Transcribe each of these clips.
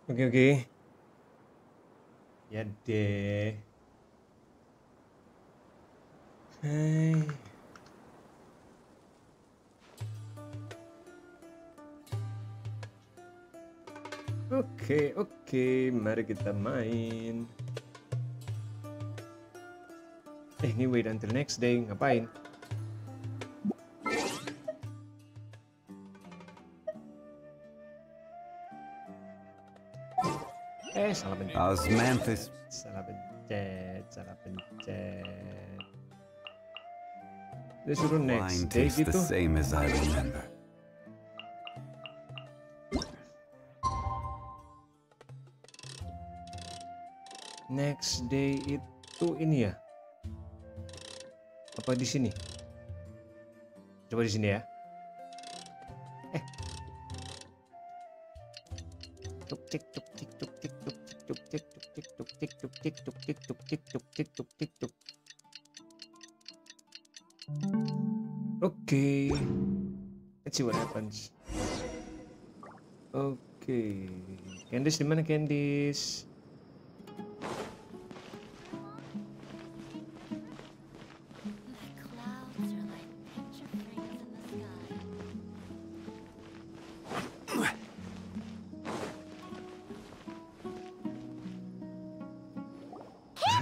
Oke, oke. Ya deh. Hai. Oke, oke. Mari kita main. Ini wait until next day. Ngapain? Salah pencet. Osmanthus. Salah pencet. Salah pencet. Dia suruh Wine next day tastes the gitu. same as I remember. Next day itu ini ya? Apa di sini? Coba di sini ya. Tuk tik tuk tik tuk tik tuk tik tuk tik tuk tik tuk tik tuk tik tuk tik tuk tik tuk tik tuk tik tuk. Oke. Let's see what happens. Oke. Candice di mana Candice?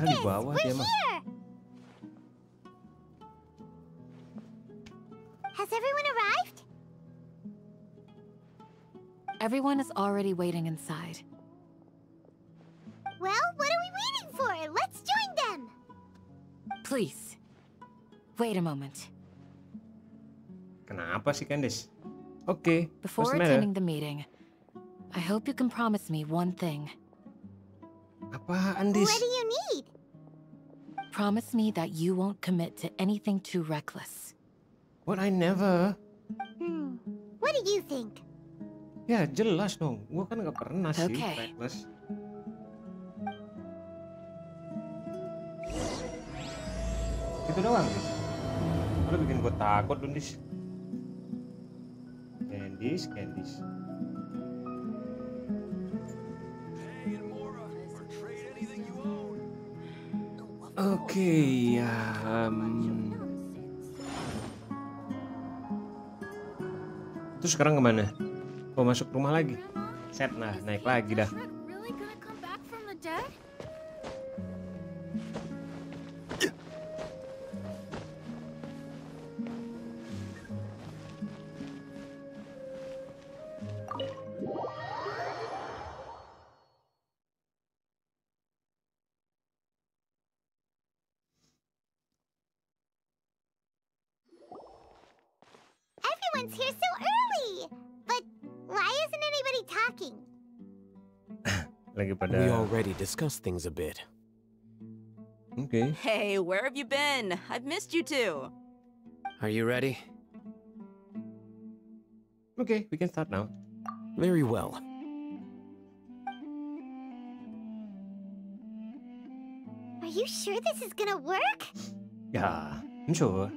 Di bawah dia mah. Has everyone arrived? Everyone is already waiting inside. Well, what are we waiting for? Let's join them! Please, wait a moment. Kenapa sih Candice? Oke. Before attending the meeting, I hope you can promise me one thing. Apaan, Dis? What do you need? Promise me that you won't commit to anything too reckless. What? I never. What do you think? Ya jelas dong. Gua kan nggak pernah sih Okay. reckless. Itu doang, Dis. Lu bikin gua takut dong, Dis. Candice. Oke, ya. Terus sekarang kemana? Oh, masuk rumah lagi. Set, nah naik lagi dah. Everyone's here so early! But why isn't anybody talking? Lagi pada. We already discussed things a bit. Okay. Hey, where have you been? I've missed you too. Are you ready? Okay, we can start now. Very well. Are you sure this is gonna work? Yeah, I'm sure.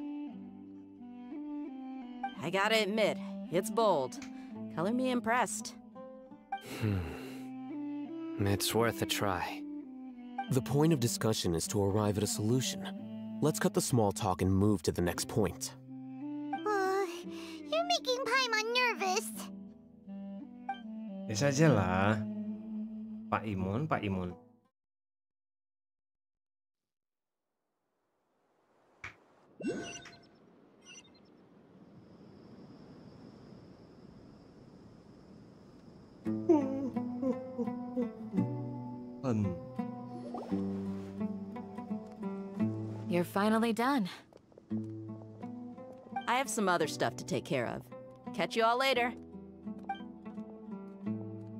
I gotta admit, it's bold. Color me impressed. It's worth a try. The point of discussion is to arrive at a solution. Let's cut the small talk and move to the next point. You're making Paimon nervous. Ya saja lah. Pak Imun. You're finally done. I have some other stuff to take care of. Catch you all later.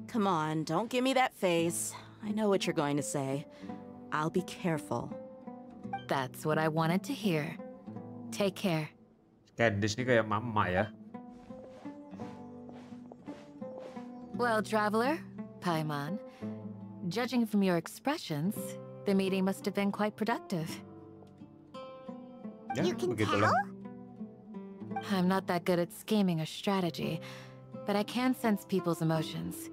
Come on, don't give me that face. I know what you're going to say. I'll be careful. That's what I wanted to hear. Take care. Candice ini kayak mama ya. Well, traveler, Paimon, judging from your expressions, the meeting must have been quite productive. Ya, You can begitulah. tell? I'm not that good at scheming or strategy, but I can sense people's emotions.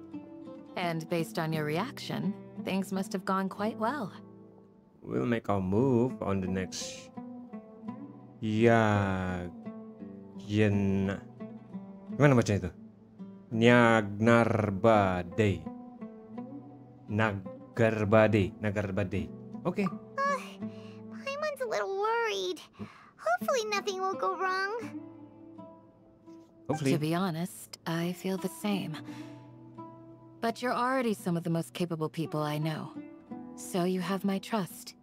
And based on your reaction, things must have gone quite well. We'll make our move on the next. Ya, Yen. Gimana baca itu? Nyagnarbade. Nagarbade. Okay. Paimon's a little worried. Hopefully nothing will go wrong. Hopefully. To be honest, I feel the same. But you're already some of the most capable people I know. So you have my trust.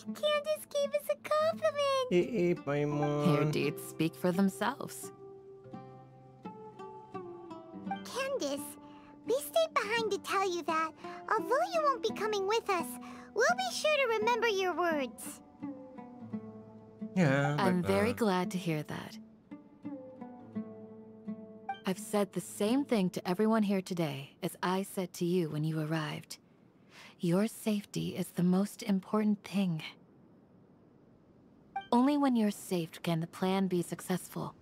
Candace gave us a compliment. Your Paimon. deeds speak for themselves. Candace, we stayed behind to tell you that, although you won't be coming with us, we'll be sure to remember your words. Yeah. I'm very glad to hear that. I've said the same thing to everyone here today as I said to you when you arrived. Your safety is the most important thing. Only when you're safe can the plan be successful.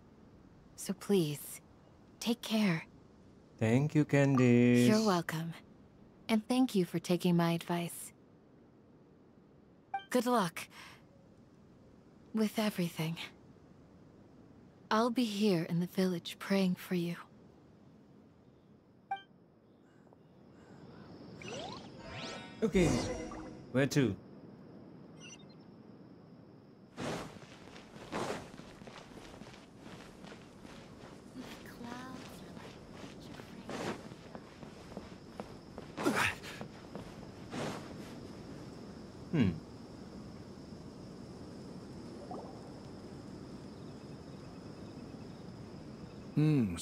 So please, take care. Thank you, Candice. You're welcome. And thank you for taking my advice. Good luck with everything. I'll be here in the village praying for you. Okay. Where to?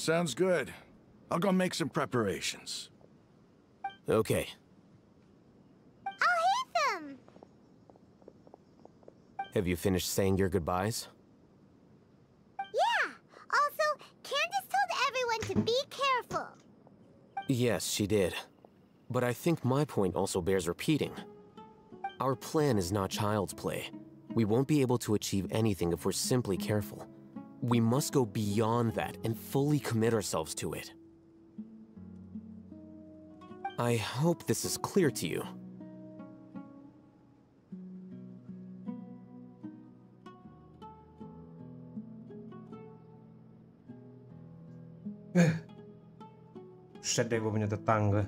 Sounds good. I'll go make some preparations. Okay. I'll hit them. Have you finished saying your goodbyes? Yeah. Also, Candace told everyone to be careful. Yes, she did. But I think my point also bears repeating. Our plan is not child's play. We won't be able to achieve anything if we're simply careful. We must go beyond that and fully commit ourselves to it. I hope this is clear to you. Set deh gue punya tetangga.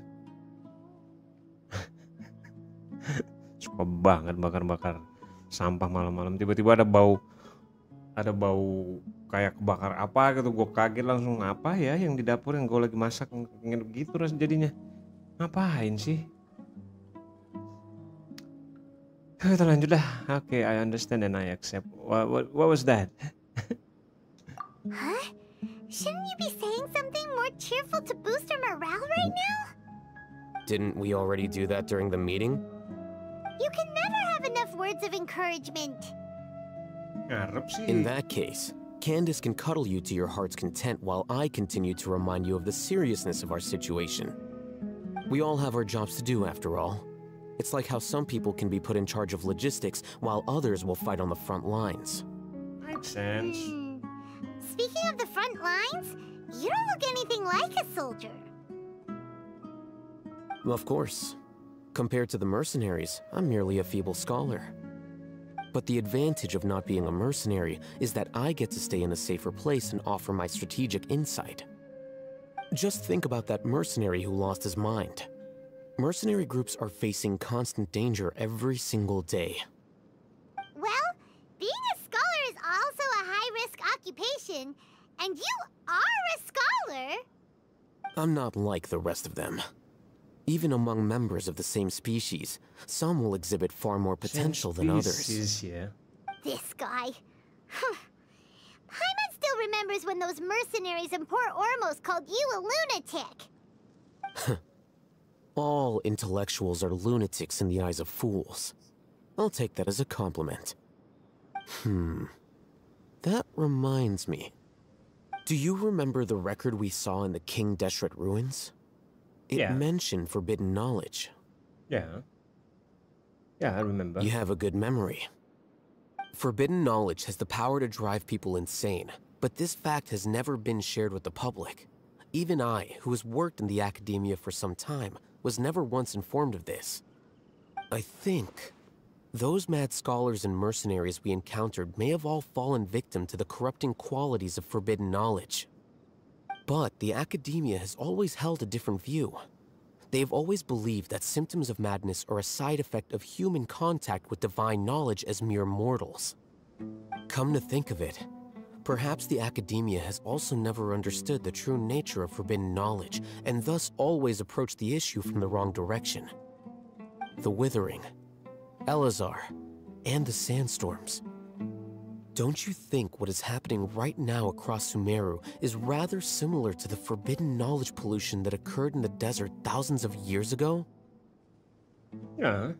Suka banget bakar-bakar sampah malam-malam. Tiba-tiba ada bau kayak kebakar apa gitu. Gue kaget langsung, apa ya yang di dapur yang gue lagi masak nginep gitu rasanya jadinya. Ngapain sih? Kita lanjut dah. Okay, I understand and I accept. What was that? Huh? Shouldn't you be saying something more cheerful to boost our morale right now? Didn't we already do that during the meeting? You can never have enough words of encouragement. Ngarep sih. In that case, Candace can cuddle you to your heart's content while I continue to remind you of the seriousness of our situation. We all have our jobs to do after all. It's like how some people can be put in charge of logistics while others will fight on the front lines. Makes sense. Speaking of the front lines, you don't look anything like a soldier. Of course. Compared to the mercenaries, I'm merely a feeble scholar. But the advantage of not being a mercenary is that I get to stay in a safer place and offer my strategic insight. Just think about that mercenary who lost his mind. Mercenary groups are facing constant danger every single day. Well, being a scholar is also a high-risk occupation, and you are a scholar. I'm not like the rest of them. Even among members of the same species, some will exhibit far more potential than others. Yeah. This guy. Paimon still remembers when those mercenaries in Port Ormos called you a lunatic. All intellectuals are lunatics in the eyes of fools. I'll take that as a compliment. That reminds me. Do you remember the record we saw in the King Deshret ruins? It mentioned forbidden knowledge. Yeah. Yeah, I remember. You have a good memory. Forbidden knowledge has the power to drive people insane, but this fact has never been shared with the public. Even I, who has worked in the academia for some time, was never once informed of this. I think those mad scholars and mercenaries we encountered may have all fallen victim to the corrupting qualities of forbidden knowledge. But the academia has always held a different view. They have always believed that symptoms of madness are a side effect of human contact with divine knowledge as mere mortals. Come to think of it, perhaps the academia has also never understood the true nature of forbidden knowledge, and thus always approached the issue from the wrong direction. The Withering, Elazar, and the sandstorms. Don't you think what is happening right now across Sumeru is rather similar to the forbidden knowledge pollution that occurred in the desert thousands of years ago? Yeah,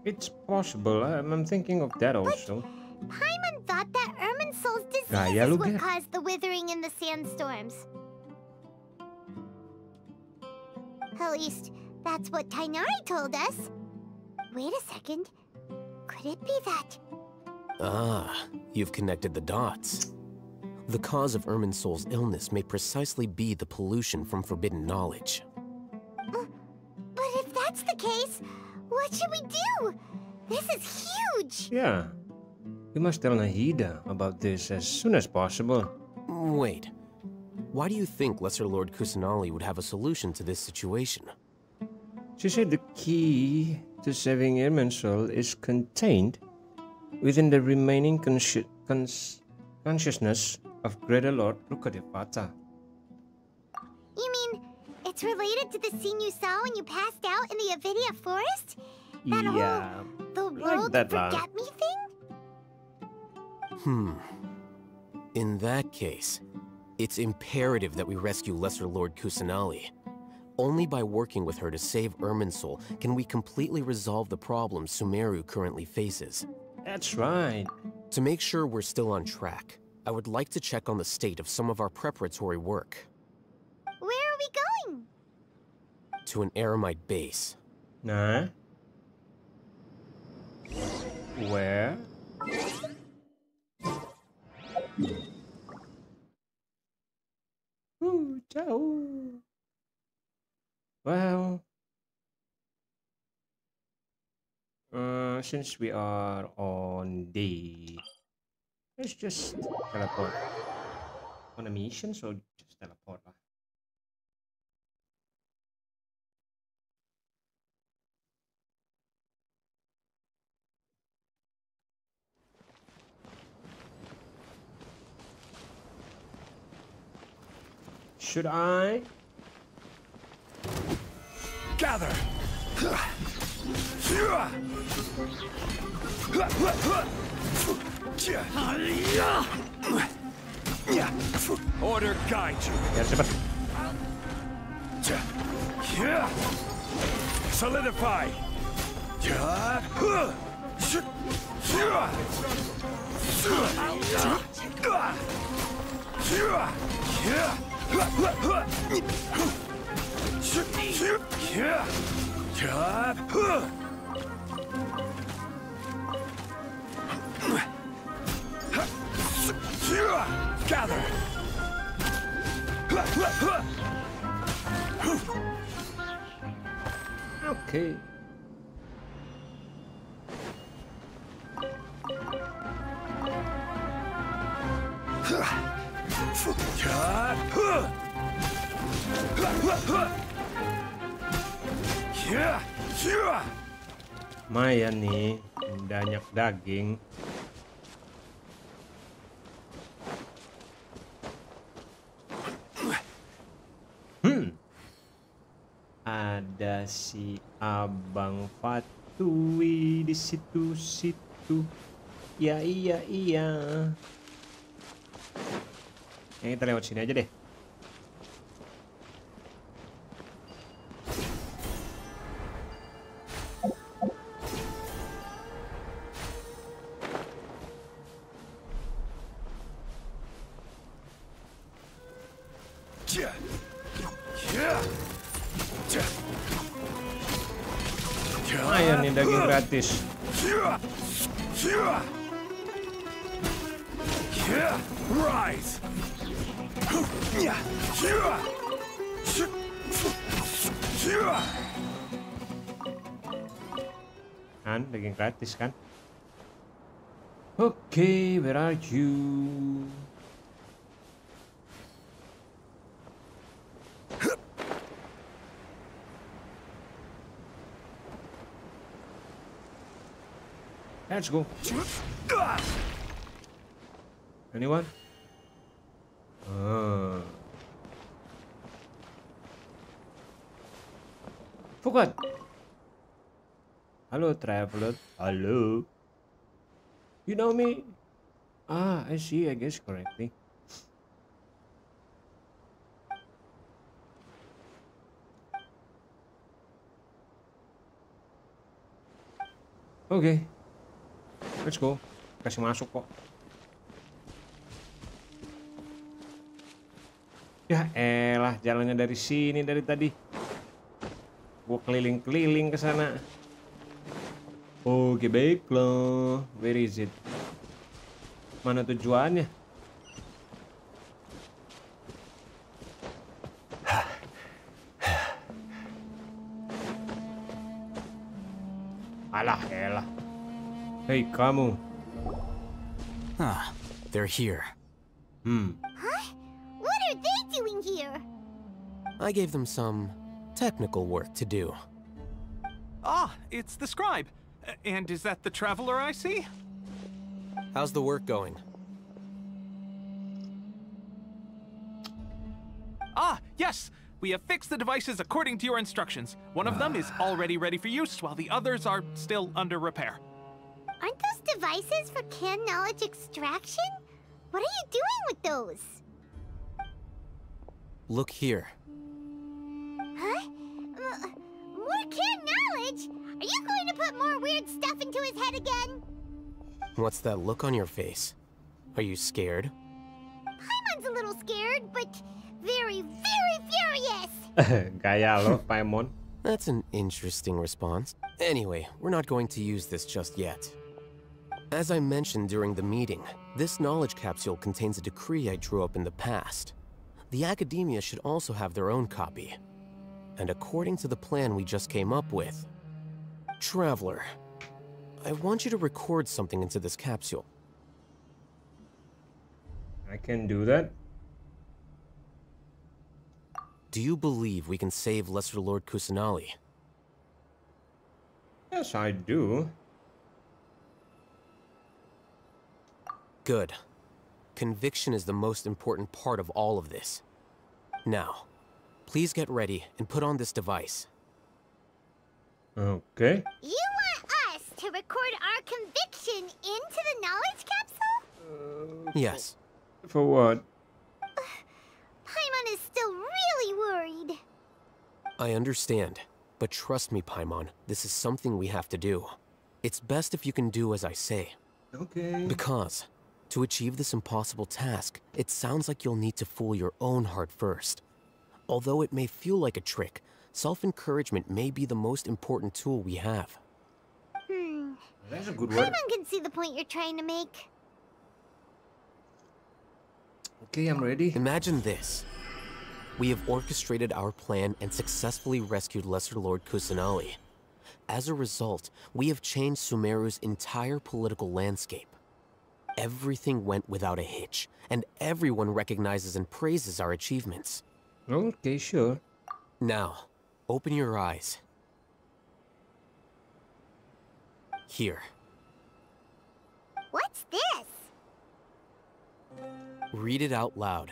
it's possible. I'm thinking of that also. Paimon thought that Irminsul's disease Gaya is lu, what Ger. caused the withering in the sandstorms. At least, that's what Tainari told us. Wait a second. Could it be that? Ah, you've connected the dots. The cause of Irminsul's illness may precisely be the pollution from forbidden knowledge. But if that's the case, what should we do? This is huge! Yeah, we must tell Nahida about this as soon as possible. Wait, why do you think Lesser Lord Kusanali would have a solution to this situation? She said the key to saving Irminsul is contained within the remaining consciousness of Greater Lord Rukkhadevata. You mean, it's related to the scene you saw when you passed out in the Avidia forest? That Yeah, whole, the like world that lang. forget me thing? In that case, it's imperative that we rescue Lesser Lord Kusanali. Only by working with her to save Irminsul can we completely resolve the problems Sumeru currently faces. That's right. To make sure we're still on track, I would like to check on the state of some of our preparatory work. Where are we going? To an Eremite base. Nah. Where? Ooh, ciao. Well, since we are on the, let's just teleport on a mission, so just teleport lah. Should I? Gather! Order guide you. Ya cepat. Solidify. Gather. Okay. Lumayan nih, banyak daging. Ada si Abang Fatui di situ-situ. Ya iya iya. Yang kita lewat sini aja deh. Lumayan nih daging gratis. Rise. Kan, daging gratis kan? Okay, where are you? Let's go. Anyone? Forgot. Hello, traveler. Hello. You know me? Ah, I see. I guess correctly. Okay. Let's go. Kasih masuk kok. Ya elah, jalannya dari sini dari tadi. Gua keliling-keliling ke sana. Oke, baiklah. Where is it? Mana tujuannya? Alah, elah. Hey, kamu. Ah, they're here. Huh? What are they doing here? I gave them some technical work to do. Ah, it's the scribe. And is that the traveler I see? How's the work going? Ah, yes! We have fixed the devices according to your instructions. One of them is already ready for use, while the others are still under repair. Aren't those devices for canned knowledge extraction? What are you doing with those? Look here. Huh? More canned knowledge? Are you going to put more weird stuff into his head again? What's that look on your face? Are you scared? Paimon's a little scared, but very, very furious. Gaya lo, Paimon. That's an interesting response. Anyway, we're not going to use this just yet. As I mentioned during the meeting, this knowledge capsule contains a decree I drew up in the past. The academia should also have their own copy. And according to the plan we just came up with, Traveler, I want you to record something into this capsule. I can do that. Do you believe we can save Lesser Lord Kusanali? Yes, I do. Good. Conviction is the most important part of all of this. Now, please get ready and put on this device. Okay. You want us to record our conviction into the knowledge capsule? Yes. For what? Paimon is still really worried. I understand, but trust me, Paimon, this is something we have to do. It's best if you can do as I say. Okay. Because, to achieve this impossible task, it sounds like you'll need to fool your own heart first. Although it may feel like a trick, self-encouragement may be the most important tool we have. That's a good word. Paimon can see the point you're trying to make. Okay, I'm ready. Imagine this. We have orchestrated our plan and successfully rescued Lesser Lord Kusanali. As a result, we have changed Sumeru's entire political landscape. Everything went without a hitch, and everyone recognizes and praises our achievements. Okay, sure. Now, open your eyes. Here. What's this? Read it out loud.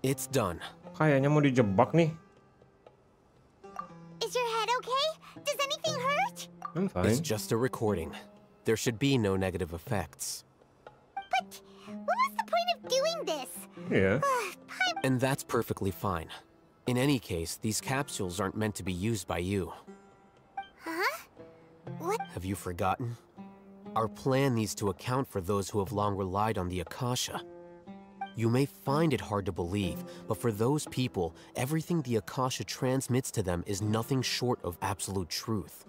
It's done. Kayaknya mau dijebak nih. Is your head okay? Does anything hurt? I'm fine. It's just a recording. There should be no negative effects. But what was the point of doing this? Yeah. And that's perfectly fine. In any case, these capsules aren't meant to be used by you. Huh? What? Have you forgotten? Our plan needs to account for those who have long relied on the Akasha. You may find it hard to believe, but for those people, everything the Akasha transmits to them is nothing short of absolute truth.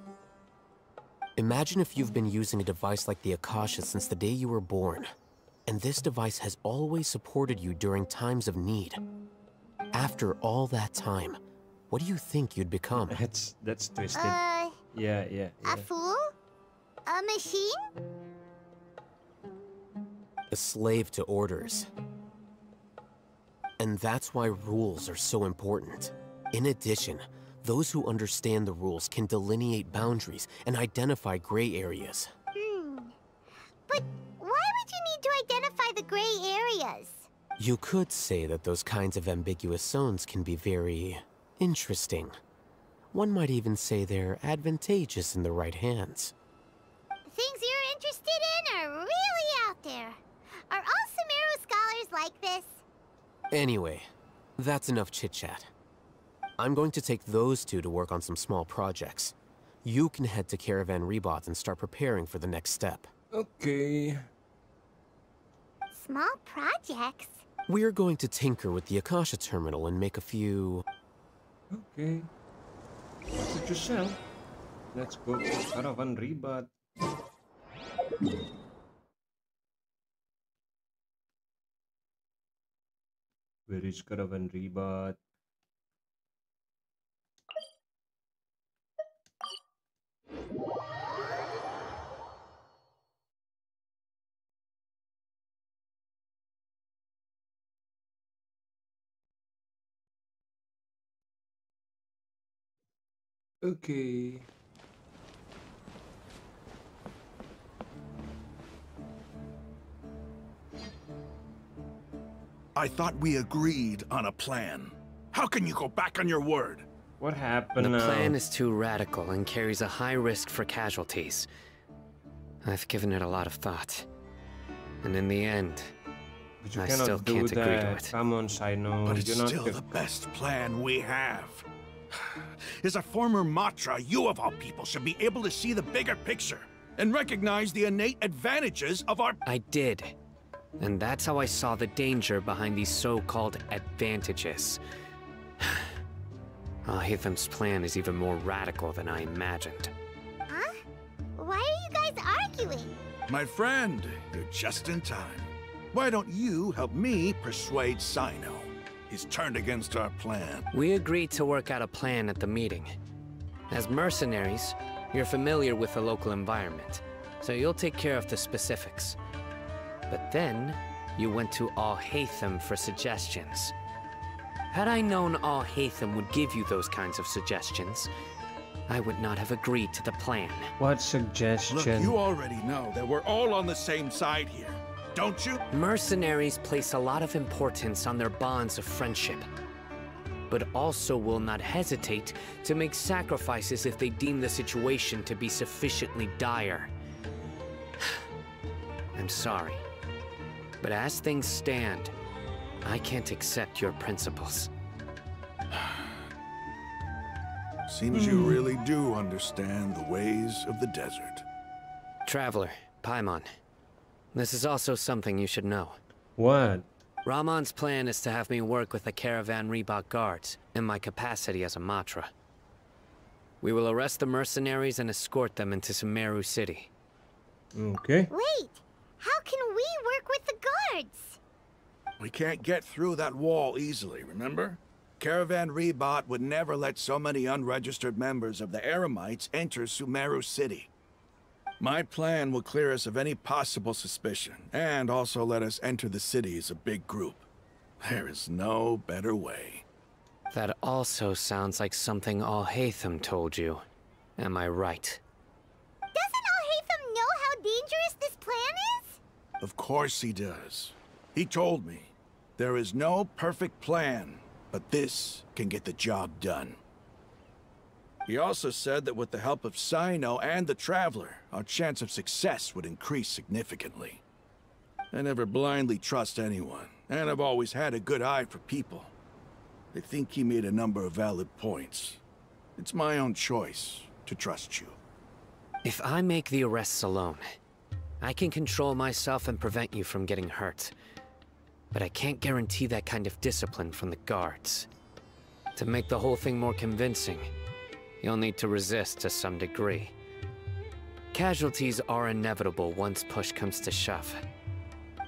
Imagine if you've been using a device like the Akasha since the day you were born. And this device has always supported you during times of need. After all that time, what do you think you'd become? That's twisted. A Yeah. fool? A machine? A slave to orders. And that's why rules are so important. In addition, those who understand the rules can delineate boundaries and identify gray areas. But why would you need to identify the gray areas? You could say that those kinds of ambiguous zones can be very interesting. One might even say they're advantageous in the right hands. Things you're interested in are really out there. Are all Sumeru scholars like this? Anyway, that's enough chit-chat. I'm going to take those two to work on some small projects. You can head to Caravan Rebot and start preparing for the next step. Okay. Small projects? We're going to tinker with the Akasha terminal and make a few... Okay. Watch it yourself. Let's go to Caravan Rebot. Where is Caravan Rebot? Okay. I thought we agreed on a plan. How can you go back on your word? What happened The now? plan is too radical and carries a high risk for casualties. I've given it a lot of thought. And in the end, But you I cannot still do can't agree to that. it. Come on, Sino. But it's You're not still the best plan we have. As a former Matra, you of all people should be able to see the bigger picture and recognize the innate advantages of our... I did. And that's how I saw the danger behind these so-called advantages. Al-Hitham's plan is even more radical than I imagined. Huh? Why are you guys arguing? My friend, you're just in time. Why don't you help me persuade Sino? He's turned against our plan. We agreed to work out a plan at the meeting. As mercenaries, you're familiar with the local environment, so you'll take care of the specifics. But then, you went to Al-Haytham for suggestions. Had I known Al-Haytham would give you those kinds of suggestions, I would not have agreed to the plan. What suggestion? Look, you already know that we're all on the same side here, don't you? Mercenaries place a lot of importance on their bonds of friendship, but also will not hesitate to make sacrifices if they deem the situation to be sufficiently dire. I'm sorry, but as things stand, I can't accept your principles. Seems you really do understand the ways of the desert. Traveler, Paimon, this is also something you should know. What? Ramon's plan is to have me work with the Caravan Rebot guards in my capacity as a Matra. We will arrest the mercenaries and escort them into Sumeru City. Okay. Wait, how can we work with the guards? We can't get through that wall easily, remember? Caravan Rebot would never let so many unregistered members of the Eremites enter Sumeru City. My plan will clear us of any possible suspicion, and also let us enter the city as a big group. There is no better way. That also sounds like something Al-Haytham told you. Am I right? Doesn't Al-Haytham know how dangerous this plan is? Of course he does. He told me, there is no perfect plan, but this can get the job done. He also said that with the help of Sino and the Traveler, our chance of success would increase significantly. I never blindly trust anyone, and I've always had a good eye for people. I think he made a number of valid points. It's my own choice to trust you. If I make the arrests alone, I can control myself and prevent you from getting hurt. But I can't guarantee that kind of discipline from the guards. To make the whole thing more convincing, you'll need to resist to some degree. Casualties are inevitable once push comes to shove.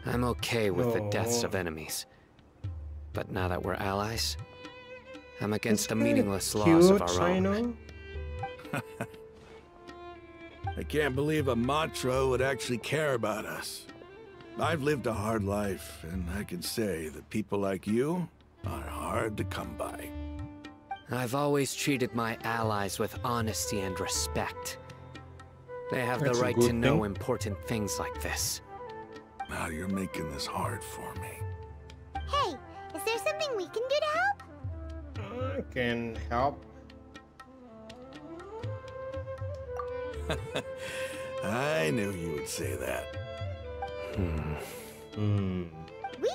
I'm okay with the deaths No. of enemies. But now that we're allies, I'm against the Isn't that meaningless laws of cute, our own. Sino? I can't believe a Matra would actually care about us. I've lived a hard life, and I can say that people like you are hard to come by. I've always treated my allies with honesty and respect. They have That's the a right good to know thing. important things like this. Now you're making this hard for me. Hey, is there something we can do to help? I can help. I knew you would say that. We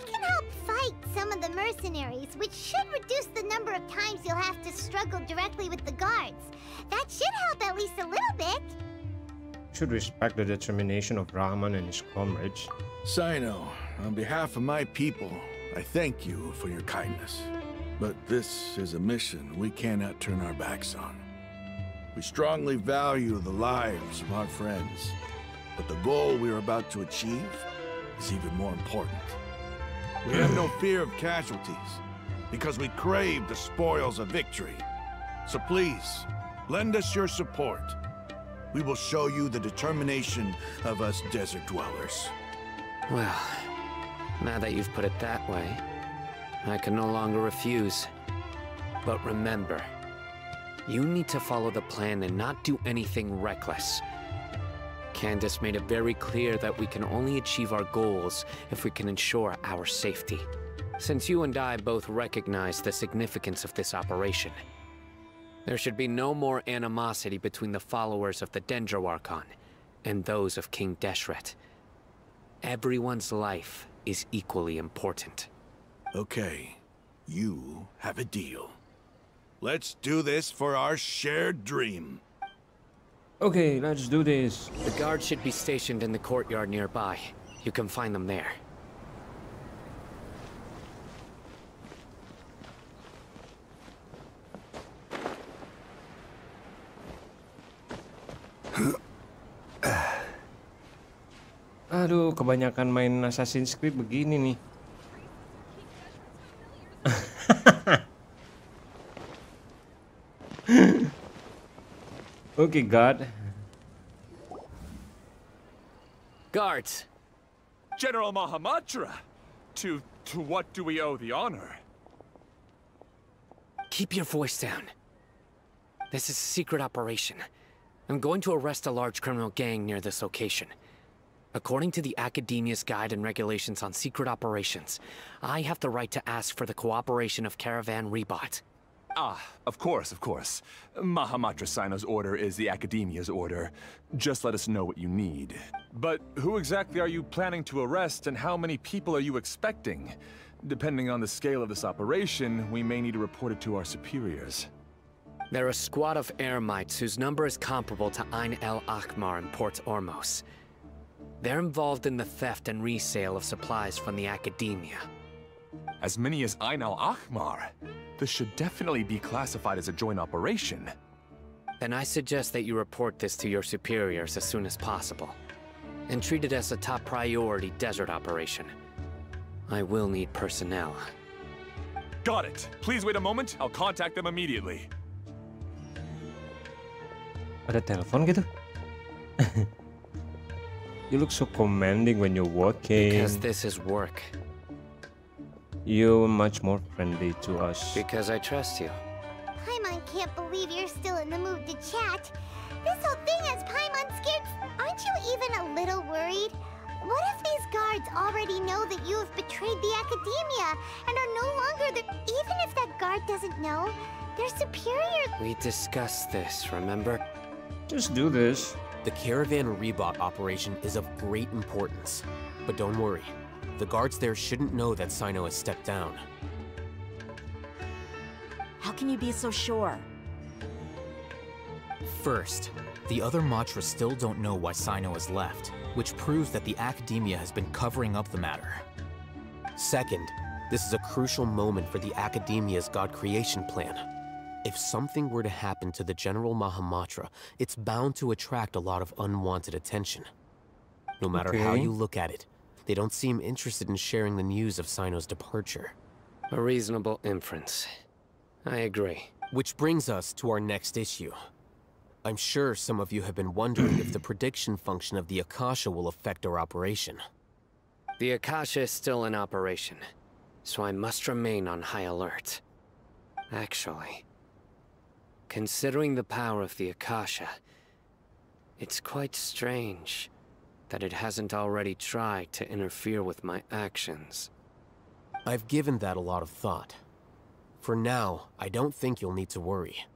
can help fight some of the mercenaries, which should reduce the number of times you'll have to struggle directly with the guards. That should help at least a little bit. Should respect the determination of Rahman and his comrades. Sino, on behalf of my people, I thank you for your kindness. But this is a mission we cannot turn our backs on. We strongly value the lives of our friends, but the goal we are about to achieve is even more important. We have no fear of casualties, because we crave the spoils of victory. So please, lend us your support. We will show you the determination of us desert dwellers. Well, now that you've put it that way, I can no longer refuse. But remember, you need to follow the plan and not do anything reckless. Candace made it very clear that we can only achieve our goals if we can ensure our safety. Since you and I both recognize the significance of this operation, there should be no more animosity between the followers of the Dendro Archon and those of King Deshret. Everyone's life is equally important. Okay, you have a deal. Let's do this for our shared dream. Okay, let's do this. The guards should be stationed in the courtyard nearby. You can find them there. Aduh, kebanyakan main Assassin's Creed begini nih. Okay, God. Guards! General Mahamatra! To what do we owe the honor? Keep your voice down. This is a secret operation. I'm going to arrest a large criminal gang near this location. According to the Academia's Guide and Regulations on Secret Operations, I have the right to ask for the cooperation of Caravan Rebot. Ah, of course, of course. Mahamatra Sino's order is the Academia's order. Just let us know what you need. But who exactly are you planning to arrest, and how many people are you expecting? Depending on the scale of this operation, we may need to report it to our superiors. They're a squad of Eremites whose number is comparable to Ain el Akhmar in Port Ormos. They're involved in the theft and resale of supplies from the Academia. As many as Ain al-Akhmar? This should definitely be classified as a joint operation. Then I suggest that you report this to your superiors as soon as possible, and treat it as a top priority desert operation. I will need personnel. Got it. Please wait a moment. I'll contact them immediately. Ada telepon gitu? You look so commanding when you're walking. Because this is work. You're much more friendly to us. Because I trust you. Paimon can't believe you're still in the mood to chat. This whole thing has Paimon scared. Aren't you even a little worried? What if these guards already know that you have betrayed the Academia and are no longer the... Even if that guard doesn't know, their superior... We discussed this, remember? Just do this. The Caravan Rebot operation is of great importance. But don't worry, the guards there shouldn't know that Sino has stepped down. How can you be so sure? First, the other Matras still don't know why Sino has left, which proves that the Academia has been covering up the matter. Second, this is a crucial moment for the Academia's God creation plan. If something were to happen to the General Mahamatra, it's bound to attract a lot of unwanted attention. No matter how Okay. you look at it, They don't seem interested in sharing the news of Sino's departure. A reasonable inference. I agree. Which brings us to our next issue. I'm sure some of you have been wondering if the prediction function of the Akasha will affect our operation. The Akasha is still in operation, so I must remain on high alert. Actually, considering the power of the Akasha, it's quite strange that it hasn't already tried to interfere with my actions. I've given that a lot of thought. For now, I don't think you'll need to worry.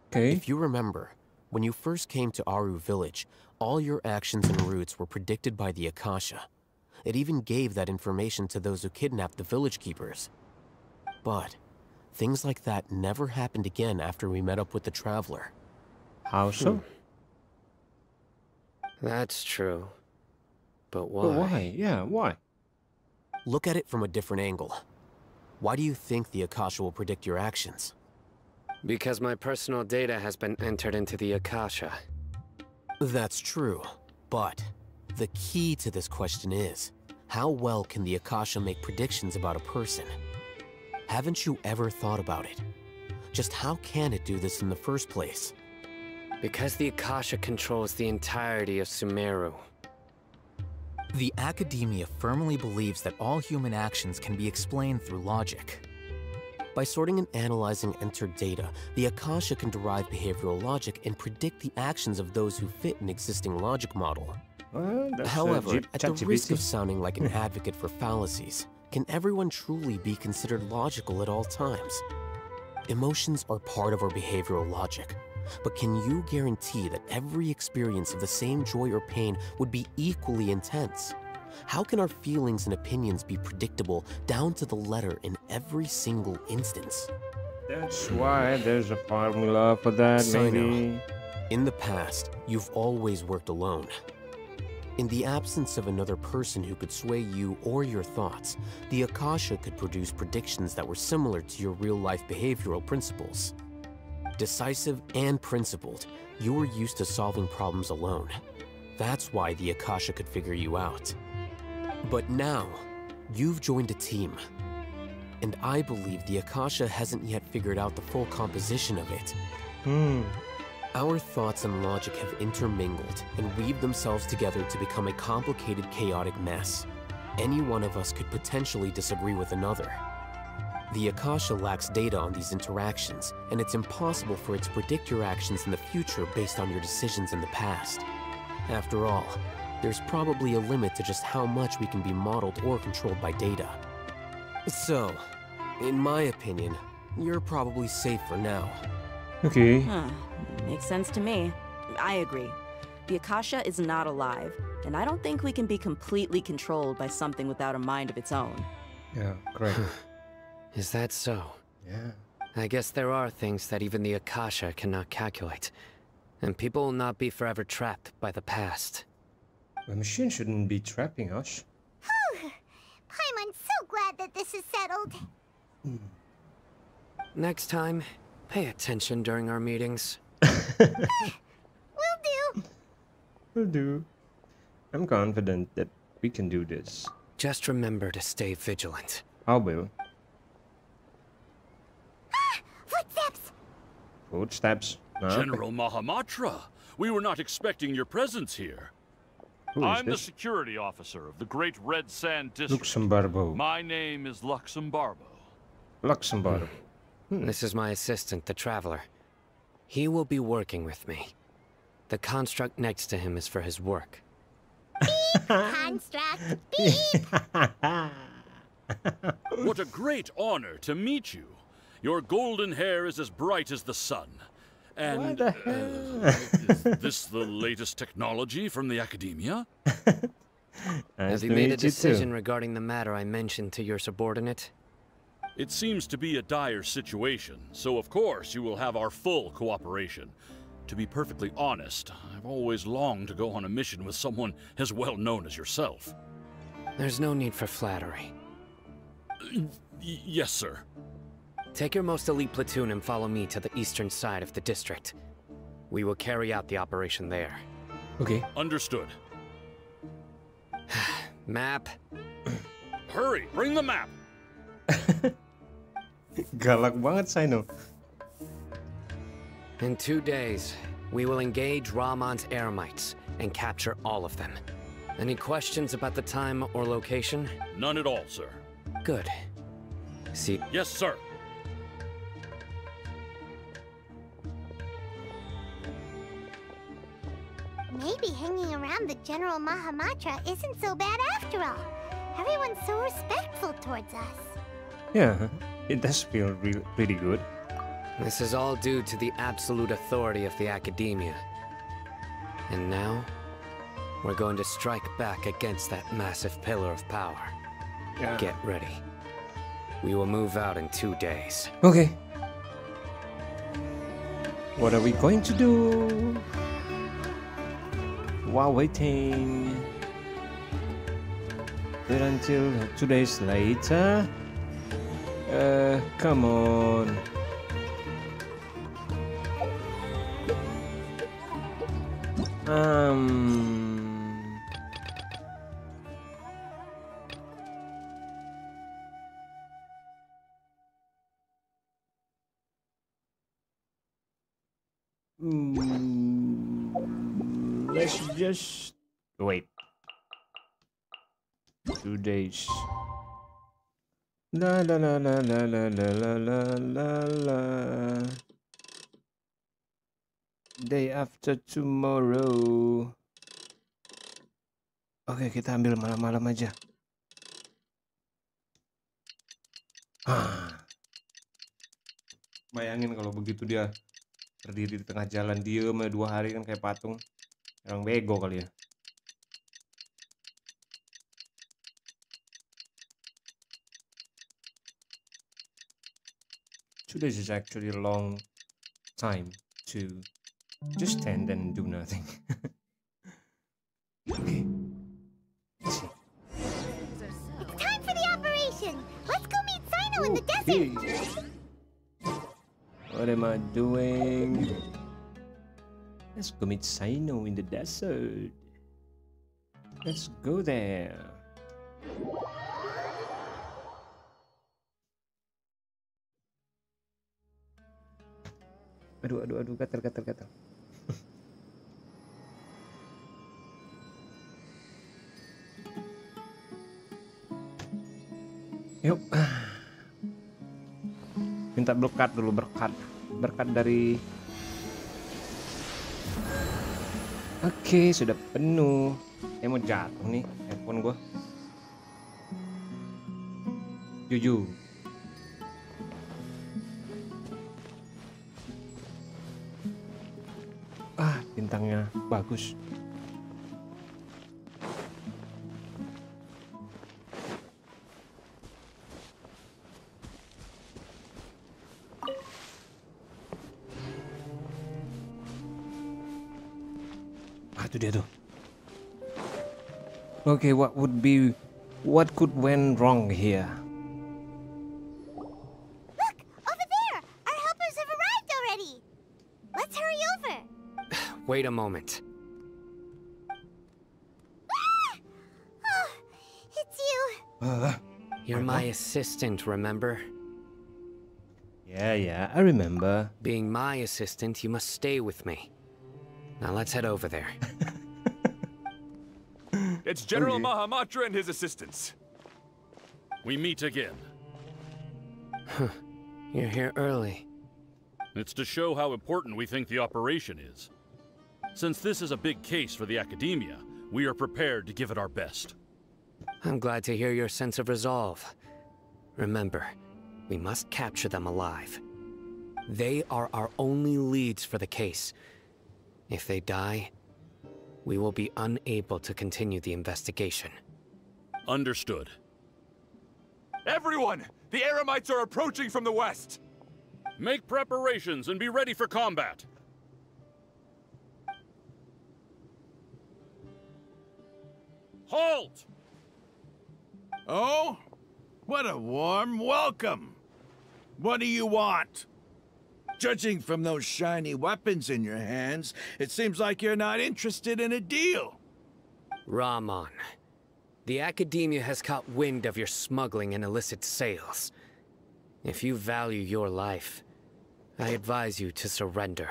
Okay. If you remember, when you first came to Aru Village, all your actions and routes were predicted by the Akasha. It even gave that information to those who kidnapped the village keepers. But things like that never happened again after we met up with the Traveler. How so? That's true. But why? But why? Yeah, why? Look at it from a different angle. Why do you think the Akasha will predict your actions? Because my personal data has been entered into the Akasha. That's true, but the key to this question is, how well can the Akasha make predictions about a person? Haven't you ever thought about it? Just how can it do this in the first place? Because the Akasha controls the entirety of Sumeru. The Academia firmly believes that all human actions can be explained through logic. By sorting and analyzing entered data, the Akasha can derive behavioral logic and predict the actions of those who fit an existing logic model. However, at the risk of sounding like an advocate for fallacies, can everyone truly be considered logical at all times? Emotions are part of our behavioral logic, but can you guarantee that every experience of the same joy or pain would be equally intense? How can our feelings and opinions be predictable down to the letter in every single instance? That's why there's a formula for that, maybe. In the past, you've always worked alone. In the absence of another person who could sway you or your thoughts, the Akasha could produce predictions that were similar to your real-life behavioral principles. Decisive and principled, you were used to solving problems alone. That's why the Akasha could figure you out. But now, you've joined a team. And I believe the Akasha hasn't yet figured out the full composition of it. Our thoughts and logic have intermingled and weaved themselves together to become a complicated, chaotic mess. Any one of us could potentially disagree with another. The Akasha lacks data on these interactions, and it's impossible for it to predict your actions in the future based on your decisions in the past. After all, there's probably a limit to just how much we can be modeled or controlled by data. So, in my opinion, you're probably safe for now. Okay. Makes sense to me. I agree. The Akasha is not alive, and I don't think we can be completely controlled by something without a mind of its own. Yeah, correct. Is that so? Yeah. I guess there are things that even the Akasha cannot calculate, and people will not be forever trapped by the past. The machine shouldn't be trapping us. Paimon's so glad that this is settled. Next time, pay attention during our meetings. Will do. Will do. I'm confident that we can do this. Just remember to stay vigilant. I will. Footsteps! Footsteps. General Mahamatra, we were not expecting your presence here. Who is I'm the this? security officer of the Great Red Sand District. Luxembarbo. My name is Luxembarbo. Luxembarbo. This is my assistant, the Traveler. He will be working with me. The construct next to him is for his work. Beep! Construct! Beep! What a great honor to meet you. Your golden hair is as bright as the sun. And What the hell? is this the latest technology from the Academia? Nice Have you to made a meet you too. decision regarding the matter I mentioned to your subordinate? It seems to be a dire situation, so of course you will have our full cooperation. To be perfectly honest, I've always longed to go on a mission with someone as well known as yourself. There's no need for flattery. Yes, sir. Take your most elite platoon and follow me to the eastern side of the district. We will carry out the operation there. Okay. Understood. Map. Hurry, bring the map. Galak banget Sino. In 2 days, we will engage Rahman's Eremites and capture all of them. Any questions about the time or location? None at all, sir. Good. See... Yes, sir. Maybe hanging around the General Mahamatra isn't so bad after all. Everyone's so respectful towards us. Yeah, it does feel pretty good. This is all due to the absolute authority of the Academia. And now, we're going to strike back against that massive pillar of power. Yeah. Get ready. We will move out in 2 days. Okay. What are we going to do? While waiting. Wait until 2 days later. Come on. Let's just wait. 2 days. La la la la la la la la la la la. Day after tomorrow. Oke, kita ambil malam-malam aja. Bayangin kalau begitu dia berdiri di tengah jalan diem 2 hari kan kayak patung. Orang bego kali ya. Two days is actually a long time to just stand and do nothing. Okay. Let's see. It's time for the operation. Let's go meet Sino in the desert. What am I doing? Let's go meet Sino in the desert. Let's go there. Aduh, gatal. Yuk. Minta berkat dulu, berkat dari. Oke, sudah penuh. Mau jatuh nih handphone gua. Jujur. Bintangnya bagus. Itu dia tuh. Okay, what could went wrong here? Look, over there! Our helpers have arrived already! Let's hurry over! Wait a moment. Ah! Oh, it's you. You're my assistant, remember? Yeah, I remember. Being my assistant, you must stay with me. Now let's head over there. It's General Mahamatra and his assistants. We meet again. You're here early. It's to show how important we think the operation is. Since this is a big case for the Academia, we are prepared to give it our best. I'm glad to hear your sense of resolve. Remember, we must capture them alive. They are our only leads for the case. If they die, we will be unable to continue the investigation. Understood. Everyone! The Eremites are approaching from the west! Make preparations and be ready for combat. Halt! Oh? What a warm welcome! What do you want? Judging from those shiny weapons in your hands, it seems like you're not interested in a deal. Rahman, The Academia has caught wind of your smuggling and illicit sales. If you value your life, I advise you to surrender.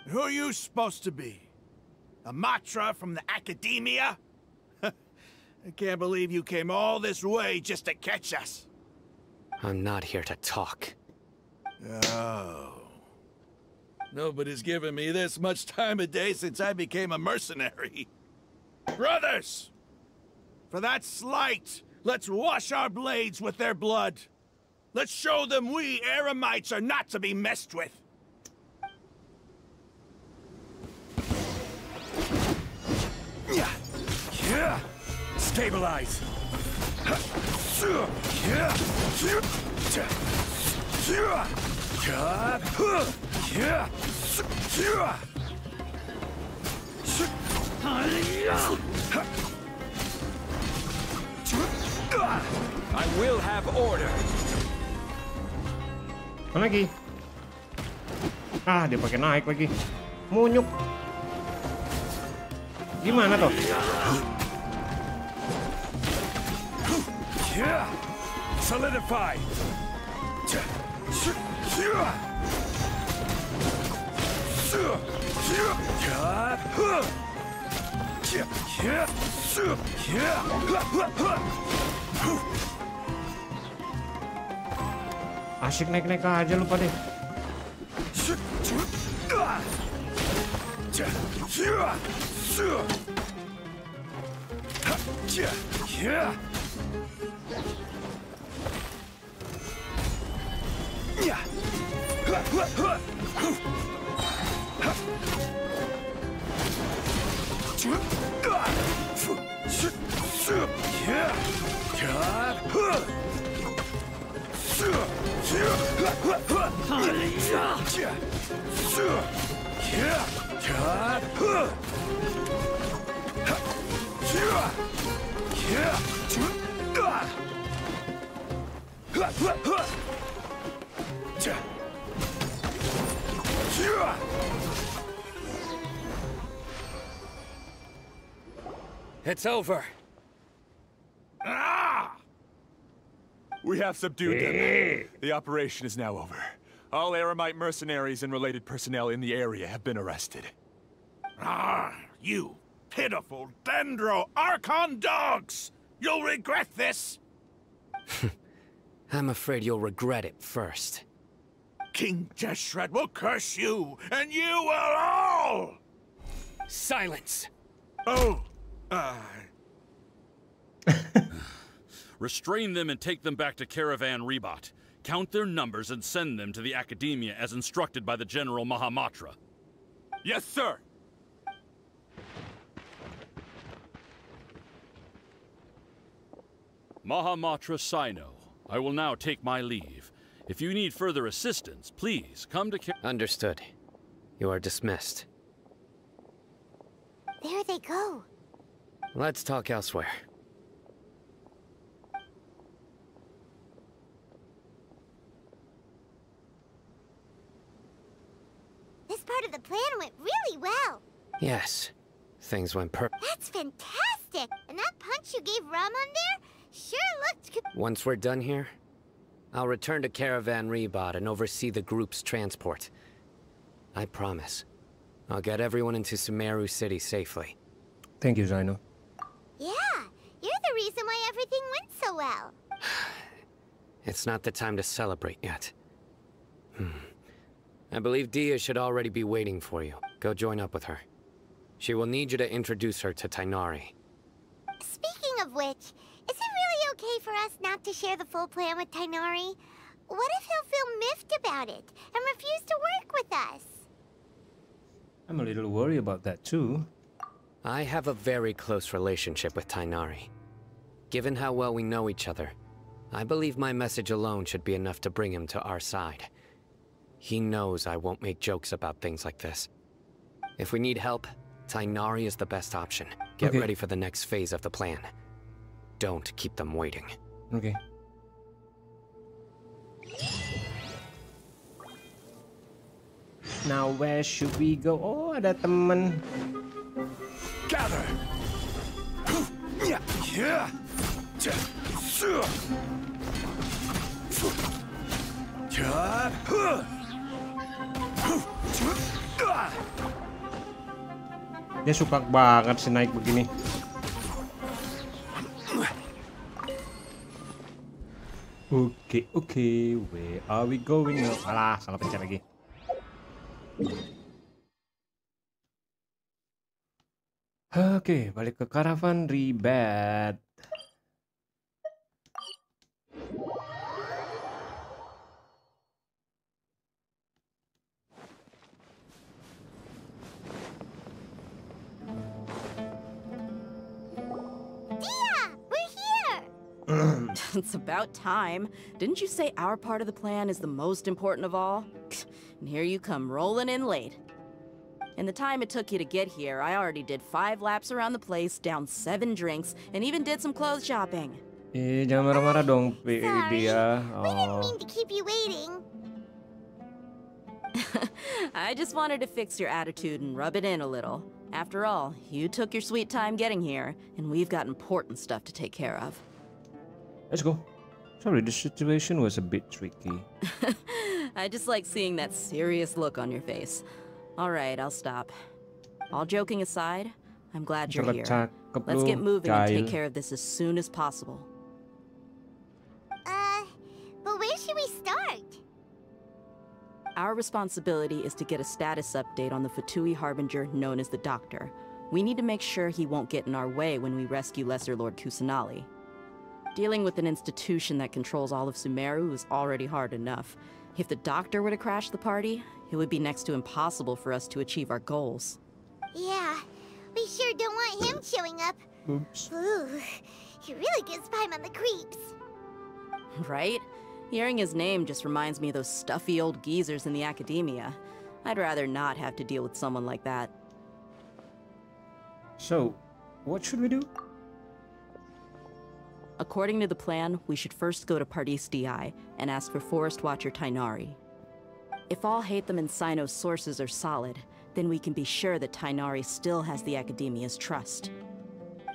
Who are you supposed to be? A Matra from the Academia? I can't believe you came all this way just to catch us. I'm not here to talk. Oh. Nobody's given me this much time of day since I became a mercenary. Brothers! For that slight, let's wash our blades with their blood. Let's show them we Eremites are not to be messed with. Stabilize! I will have order. Apa lagi? Ah, dia pakai naik lagi. Munyuk. Gimana tuh? Solidify! Asik naik-naik aja lu pada. It's over. We have subdued them. The operation is now over. All Eremite mercenaries and related personnel in the area have been arrested. You pitiful Dendro Archon dogs! You'll regret this! I'm afraid you'll regret it first. King Jeshred will curse you, and you will all! Silence! Oh, Restrain them and take them back to Caravan Rebot. Count their numbers and send them to the Academia as instructed by the General Mahamatra. Yes, sir! Mahamatra Sino, I will now take my leave. If you need further assistance, please come to Understood. You are dismissed. There they go. Let's talk elsewhere. This part of the plan went really well. Yes. Things went That's fantastic! And that punch you gave Ramon there sure looked Once we're done here, I'll return to Caravan Rebot and oversee the group's transport. I promise. I'll get everyone into Sumeru City safely. Thank you, Zino. Yeah, you're the reason why everything went so well. It's not the time to celebrate yet. I believe Dia should already be waiting for you. Go join up with her. She will need you to introduce her to Tainari. Speaking of which, is it really okay for us not to share the full plan with Tainari? What if he'll feel miffed about it and refuse to work with us? I'm a little worried about that too. I have a very close relationship with Tainari. Given how well we know each other, I believe my message alone should be enough to bring him to our side. He knows I won't make jokes about things like this. If we need help, Tainari is the best option. Get ready for the next phase of the plan. Don't keep them waiting. Okay. Now where should we go? Oh, ada temen. Gather! Dia suka banget sih naik begini. Oke, where are we going now? Alah, salah pencet lagi. Oke, balik ke Caravan Rebirth. It's about time. Didn't you say our part of the plan is the most important of all? And here you come rolling in late. In the time it took you to get here, I already did 5 laps around the place, downed 7 drinks, and even did some clothes shopping. Jangan marah-marah dong, Sorry, dia. we didn't mean to keep you waiting. I just wanted to fix your attitude and rub it in a little. After all, you took your sweet time getting here, and we've got important stuff to take care of. Let's go. Sorry, the situation was a bit tricky. I just like seeing that serious look on your face. Alright, I'll stop. All joking aside, I'm glad you're here. Let's get moving and take care of this as soon as possible. But where should we start? Our responsibility is to get a status update on the Fatui Harbinger known as the Doctor. We need to make sure he won't get in our way when we rescue Lesser Lord Kusanali. Dealing with an institution that controls all of Sumeru is already hard enough. If the Doctor were to crash the party, it would be next to impossible for us to achieve our goals. Yeah, we sure don't want him showing up. Oops. Ooh, he really gives Paimon the creeps. Right? Hearing his name just reminds me of those stuffy old geezers in the academia. I'd rather not have to deal with someone like that. So, what should we do? According to the plan, we should first go to Pardis DI and ask for Forest Watcher Tainari. If all Hatham and Sino's sources are solid, then we can be sure that Tainari still has the Academia's trust.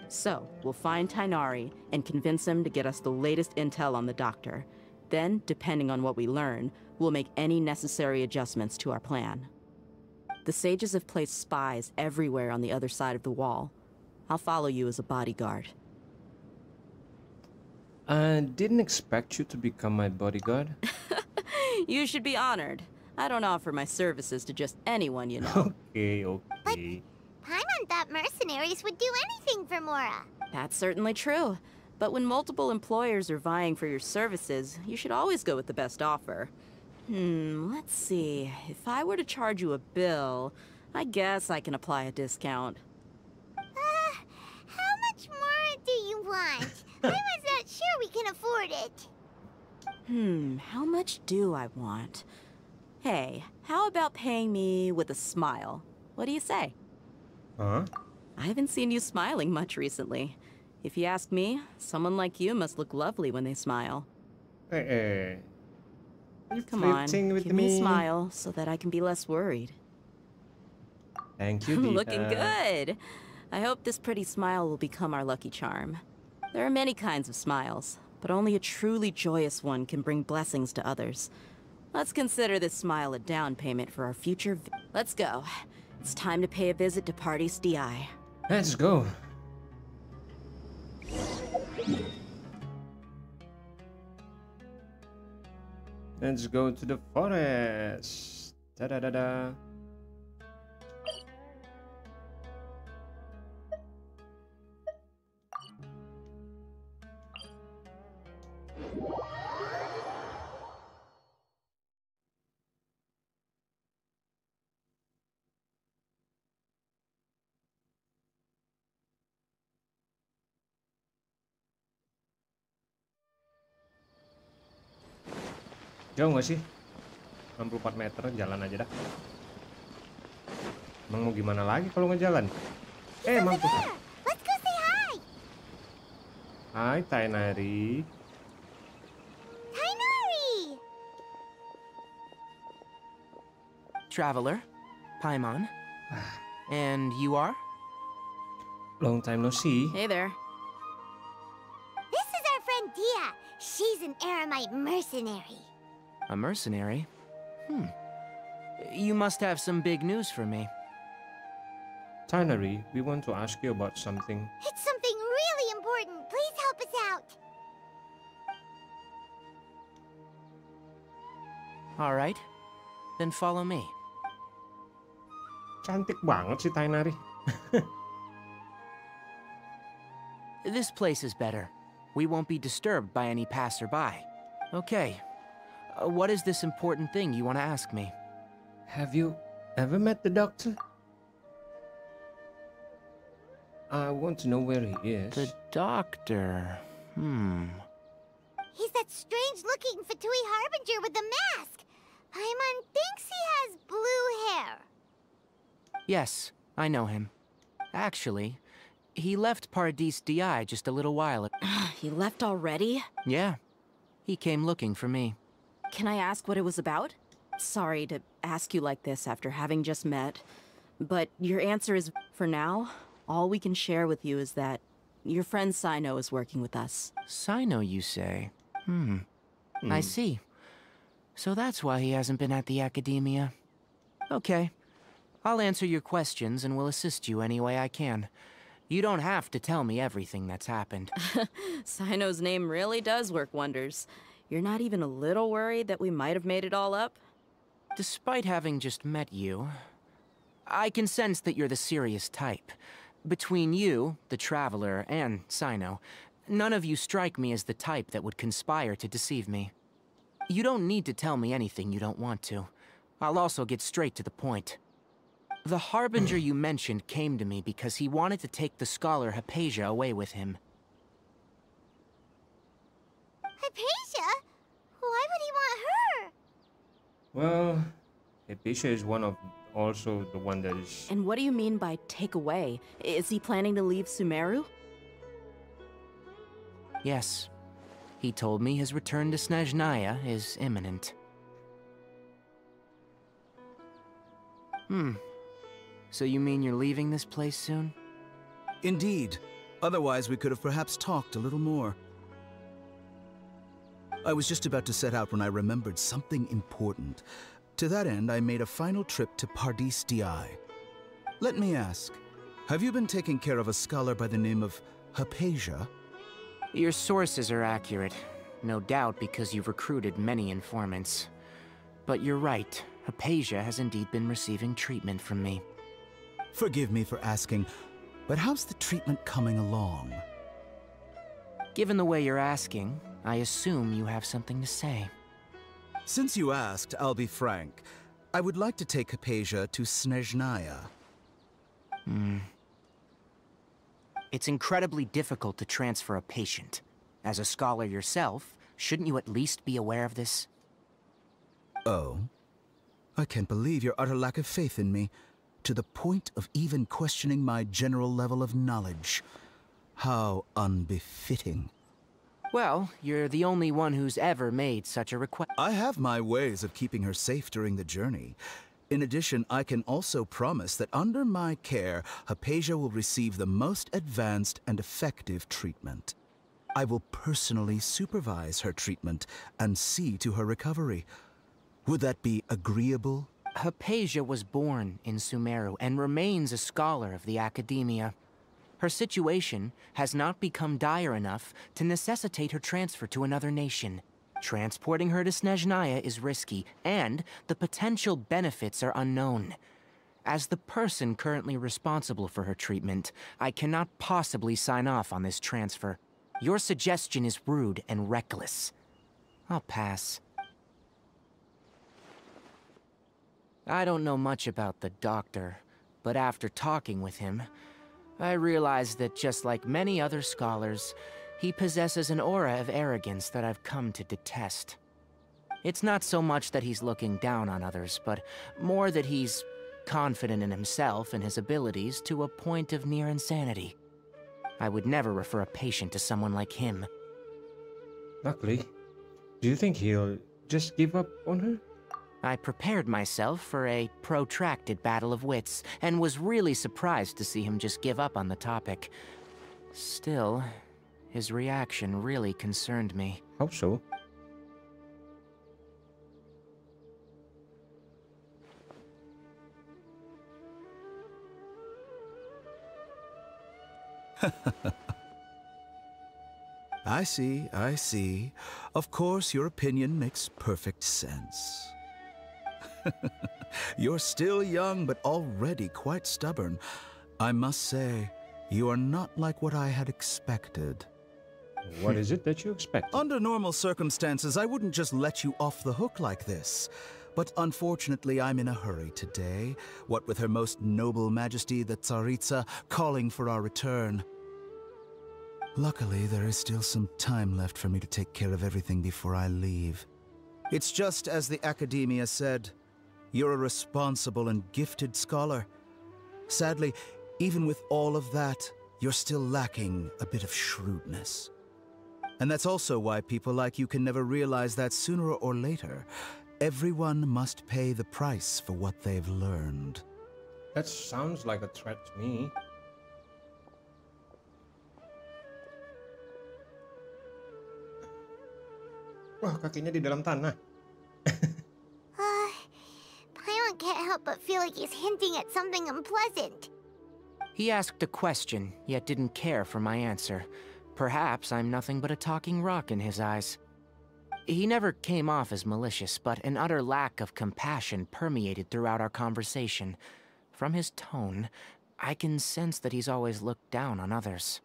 So, we'll find Tainari and convince him to get us the latest intel on the Doctor. Then, depending on what we learn, we'll make any necessary adjustments to our plan. The sages have placed spies everywhere on the other side of the wall. I'll follow you as a bodyguard. I didn't expect you to become my bodyguard. You should be honored. I don't offer my services to just anyone, you know. Okay. Paimon thought mercenaries would do anything for Mora. That's certainly true. But when multiple employers are vying for your services, you should always go with the best offer. Let's see. If I were to charge you a bill, I guess I can apply a discount. How much more do you want? I was not sure we can afford it. How much do I want? Hey, how about paying me with a smile? What do you say? Huh? I haven't seen you smiling much recently. If you ask me, someone like you must look lovely when they smile. Hey. Come on, with give me a smile so that I can be less worried. Thank you, Dita. Looking good. I hope this pretty smile will become our lucky charm. There are many kinds of smiles, but only a truly joyous one can bring blessings to others. Let's consider this smile a down payment for our future. Let's go. It's time to pay a visit to Pardis DI. Let's go. Let's go to the forest. Da-da-da-da. Jauh nggak sih? 64 meter, jalan aja dah. Emang mau gimana lagi kalau ngejalan? Mampu. Let's go say hi. Hai, Tainari. Tainari! Traveler, Paimon. And you are? Long time no see. Hey there. idea. She's an Eremite mercenary. A mercenary? You must have some big news for me. Tannery, we want to ask you about something. It's something really important. Please help us out. All right, then follow me. Cantik banget si Tannery. This place is better. We won't be disturbed by any passerby. Okay, what is this important thing you want to ask me? Have you ever met the doctor? I want to know where he is. The doctor. He's that strange-looking Fatui Harbinger with the mask. Paimon thinks he has blue hair. Yes, I know him. Actually, he left Paradis DI just a little while ago. He left already? Yeah, he came looking for me. Can I ask what it was about? Sorry to ask you like this after having just met, but your answer is, for now, all we can share with you is that your friend Sino is working with us. Sino, you say? I see. So that's why he hasn't been at the Academia. Okay. I'll answer your questions and will assist you any way I can. You don't have to tell me everything that's happened. Sino's name really does work wonders. You're not even a little worried that we might have made it all up? Despite having just met you, I can sense that you're the serious type. Between you, the Traveler, and Sino, none of you strike me as the type that would conspire to deceive me. You don't need to tell me anything you don't want to. I'll also get straight to the point. The Harbinger you mentioned came to me because he wanted to take the scholar Hypatia away with him. Hypatia? Why would he want her? Well, Hypatia is one of also the one that is... And what do you mean by take away? Is he planning to leave Sumeru? Yes. He told me his return to Snezhnaya is imminent. So you mean you're leaving this place soon? Indeed. Otherwise, we could have perhaps talked a little more. I was just about to set out when I remembered something important. To that end, I made a final trip to Paradis DI. Let me ask, have you been taking care of a scholar by the name of Hypatia? Your sources are accurate. No doubt because you've recruited many informants. But you're right, Hypatia has indeed been receiving treatment from me. Forgive me for asking, but how's the treatment coming along? Given the way you're asking, I assume you have something to say. Since you asked, I'll be frank. I would like to take Hypatia to Snezhnaya. It's incredibly difficult to transfer a patient. As a scholar yourself, shouldn't you at least be aware of this? Oh? I can't believe your utter lack of faith in me, to the point of even questioning my general level of knowledge. How unbefitting. Well, you're the only one who's ever made such a request. I have my ways of keeping her safe during the journey. In addition, I can also promise that under my care, Hypatia will receive the most advanced and effective treatment. I will personally supervise her treatment and see to her recovery. Would that be agreeable? Hypatia was born in Sumeru and remains a scholar of the Academia. Her situation has not become dire enough to necessitate her transfer to another nation. Transporting her to Snezhnaya is risky, and the potential benefits are unknown. As the person currently responsible for her treatment, I cannot possibly sign off on this transfer. Your suggestion is rude and reckless. I'll pass. I don't know much about the doctor, but after talking with him, I realized that just like many other scholars, he possesses an aura of arrogance that I've come to detest. It's not so much that he's looking down on others, but more that he's confident in himself and his abilities to a point of near insanity. I would never refer a patient to someone like him. Luckily, do you think he'll just give up on her? I prepared myself for a protracted battle of wits, and was really surprised to see him just give up on the topic. Still, His reaction really concerned me. How so? I see, I see. Of course, your opinion makes perfect sense. You're still young, but already quite stubborn. I must say, you are not like what I had expected. What is it that you expect? Under normal circumstances, I wouldn't just let you off the hook like this. But unfortunately, I'm in a hurry today, what with Her Most Noble Majesty the Tsaritsa calling for our return. Luckily, there is still some time left for me to take care of everything before I leave. It's just as the Academia said, you're a responsible and gifted scholar. Sadly, even with all of that, you're still lacking a bit of shrewdness. And that's also why people like you can never realize that sooner or later, everyone must pay the price for what they've learned. That sounds like a threat to me. Wah, kakinya di dalam tanah. Paimon can't help but feel like he's hinting at something unpleasant. He asked a question, yet didn't care for my answer. Perhaps I'm nothing but a talking rock in his eyes. He never came off as malicious, but an utter lack of compassion permeated throughout our conversation. From his tone, I can sense that he's always looked down on others.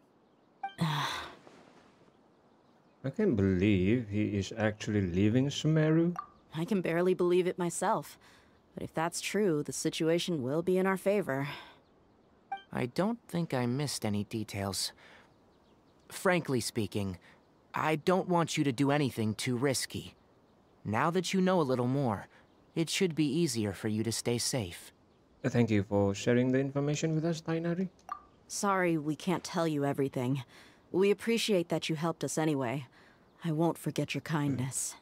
I can't believe he is actually leaving Sumeru. I can barely believe it myself. But if that's true, the situation will be in our favor. I don't think I missed any details. Frankly speaking, I don't want you to do anything too risky. Now that you know a little more, it should be easier for you to stay safe. Thank you for sharing the information with us, Tighnari. Sorry we can't tell you everything. We appreciate that you helped us anyway. I won't forget your kindness.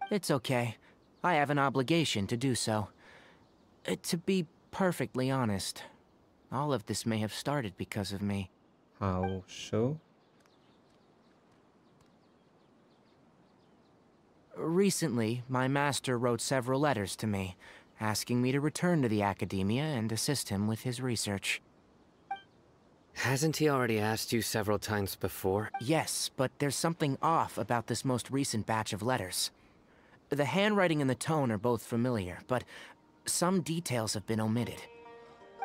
It's okay. I have an obligation to do so. To be perfectly honest, all of this may have started because of me. How so? Recently, my master wrote several letters to me, asking me to return to the Academia and assist him with his research. Hasn't he already asked you several times before? Yes, but there's something off about this most recent batch of letters. The handwriting and the tone are both familiar, but some details have been omitted.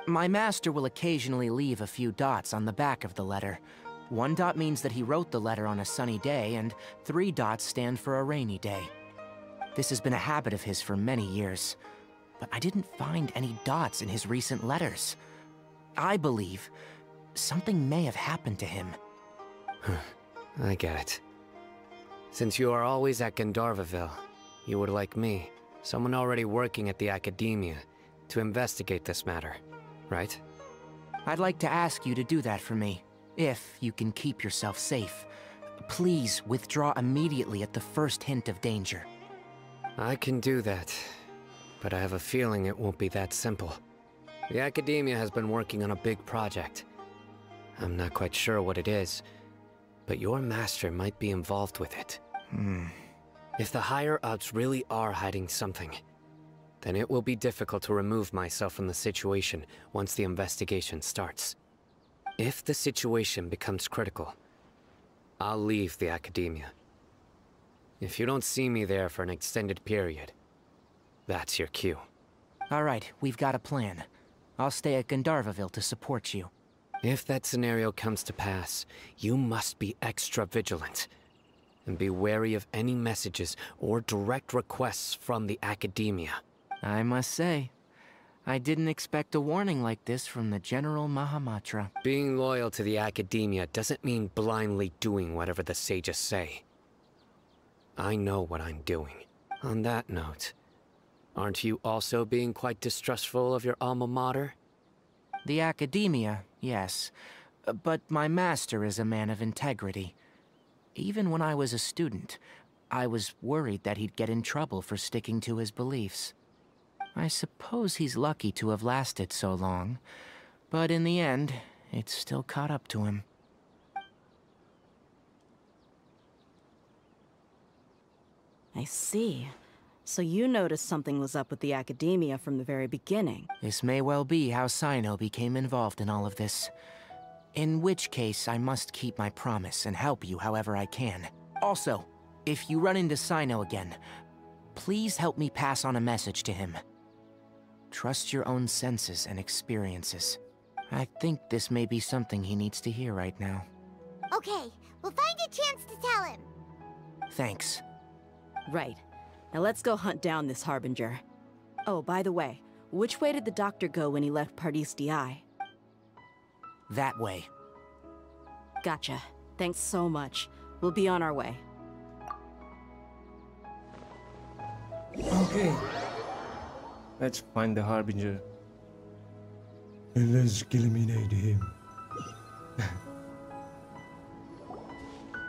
My master will occasionally leave a few dots on the back of the letter. 1 dot means that he wrote the letter on a sunny day, and 3 dots stand for a rainy day. This has been a habit of his for many years, but I didn't find any dots in his recent letters. I believe something may have happened to him. I get it. Since you are always at Gandharvaville, you would like me, someone already working at the Academia, to investigate this matter, right? I'd like to ask you to do that for me, if you can keep yourself safe. Please withdraw immediately at the first hint of danger. I can do that, but I have a feeling it won't be that simple. The Academia has been working on a big project. I'm not quite sure what it is, but your master might be involved with it. If the higher-ups really are hiding something, then it will be difficult to remove myself from the situation once the investigation starts. If the situation becomes critical, I'll leave the Academia. If you don't see me there for an extended period, that's your cue. All right, we've got a plan. I'll stay at Gandharvaville to support you. If that scenario comes to pass, you must be extra vigilant. And be wary of any messages or direct requests from the Academia. I must say, I didn't expect a warning like this from the General Mahamatra. Being loyal to the Academia doesn't mean blindly doing whatever the sages say. I know what I'm doing. On that note, aren't you also being quite distrustful of your alma mater? The Academia, yes. But my master is a man of integrity. Even when I was a student, I was worried that he'd get in trouble for sticking to his beliefs. I suppose he's lucky to have lasted so long, but in the end, it still caught up to him. I see. So you noticed something was up with the Academia from the very beginning. This may well be how Sino became involved in all of this. In which case, I must keep my promise and help you however I can. Also, if you run into Sino again, please help me pass on a message to him. Trust your own senses and experiences. I think this may be something he needs to hear right now. Okay, we'll find a chance to tell him. Thanks. Right. Now let's go hunt down this Harbinger. Oh, by the way, which way did the doctor go when he left Pardis DI? That way. Gotcha. Thanks so much. We'll be on our way. Okay. Let's find the Harbinger. And let's eliminate him.